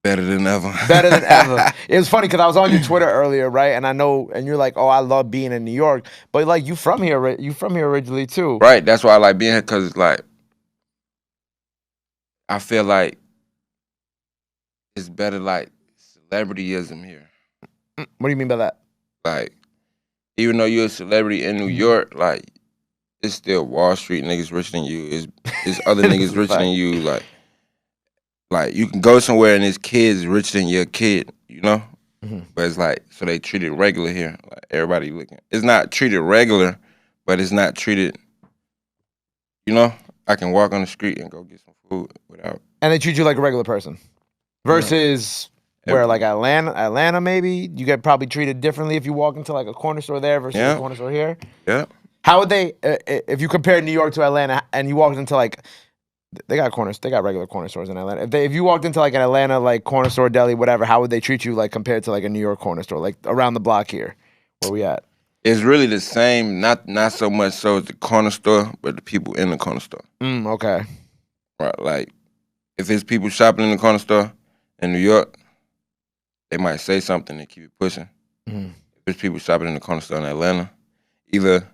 Better than ever. Better than ever. It was funny because I was on your Twitter earlier, right? And I know, and you're like, "Oh, I love being in New York," but like, you from here? You from here originally too? Right. That's why I like being here, because it's like I feel like it's better like celebrityism here. What do you mean by that? Like, even though you're a celebrity in New York, like it's still Wall Street niggas richer than you. It's other This niggas is richer than fact. you. Like you can go somewhere and this kid's richer than your kid, you know? But it's like, so they treat it regular here. Like everybody looking. It's not treated regular, but it's not treated, you know? I can walk on the street and go get some food without. And they treat you like a regular person. Versus where, like Atlanta maybe you get probably treated differently if you walk into like a corner store there versus a corner store here. Yeah. How would they, if you compare New York to Atlanta, and you walked into like, they got regular corner stores in Atlanta. If you walked into like an Atlanta like corner store, deli, whatever, how would they treat you like compared to like a New York corner store, like around the block here, where we at? It's really the same, not so much so as the corner store, but the people in the corner store. Okay. Right, like if it's people shopping in the corner store in New York, they might say something and keep it pushing. If it's people shopping in the corner store in Atlanta, either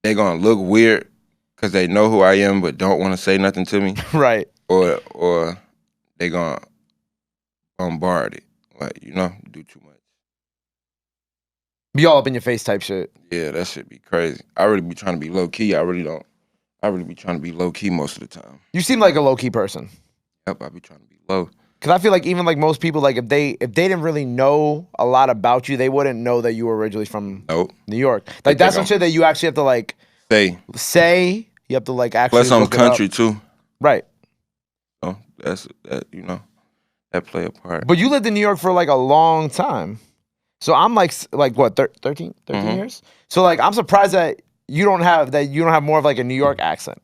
they gonna look weird because they know who I am but don't want to say nothing to me, Right. or they gonna bombard it, like, you know, do too much. Be all up in your face type shit. Yeah, that shit be crazy. I really be trying to be low key. I really be trying to be low key most of the time. You seem like a low key person. Yep, I be trying to be low. Cause I feel like even like most people, like if they didn't really know a lot about you, they wouldn't know that you were originally from New York. Like that's some shit that you actually have to like say. You have to like actually. Plus I'm country too. Right. So that, you know, that play a part. But you lived in New York for like a long time. So I'm like what, 13 years? So like I'm surprised that you don't have more of like a New York accent.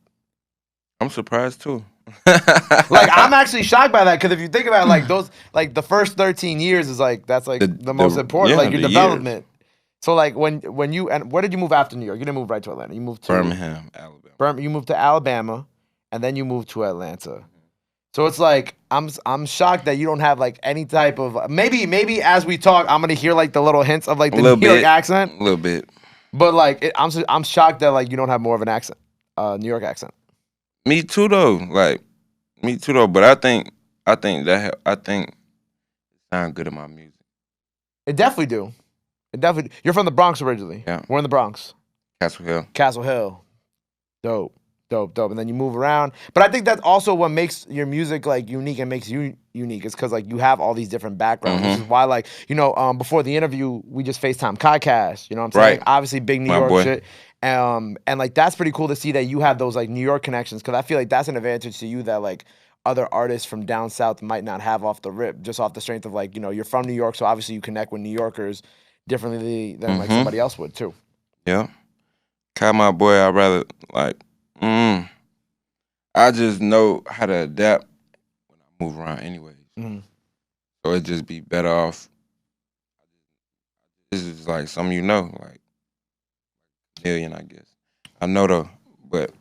I'm surprised too. Like I'm actually shocked by that, because if you think about it, like those, like the first 13 years is like that's like the most important, like your development. Years. So like when you, and where did you move after New York? You didn't move right to Atlanta. You moved to Birmingham, Alabama. You moved to Alabama, and then you moved to Atlanta. So it's like I'm shocked that you don't have like any type of, maybe as we talk I'm gonna hear like the little hints of like the New York accent. A little bit. But like I'm shocked that like you don't have more of an accent, New York accent. Me too though. But I think it sound good in my music. It definitely do. You're from the Bronx originally. Yeah. We're in the Bronx. Castle Hill. Dope. And then you move around. But I think that's also what makes your music like unique and makes you unique, is because like you have all these different backgrounds. This is why, like, you know, before the interview we just FaceTime Podcast. You know what I'm saying? Right. Obviously big New York shit. And like that's pretty cool to see that you have those like New York connections, because I feel like that's an advantage to you that like other artists from down south might not have off the rip, just off the strength of like, you know, you're from New York, so obviously you connect with New Yorkers differently than like somebody else would too. Yeah. Call my boy, I'd rather like, I just know how to adapt when I move around anyways. So it just be better off. This is like some, you know, like million, I guess. I know though, but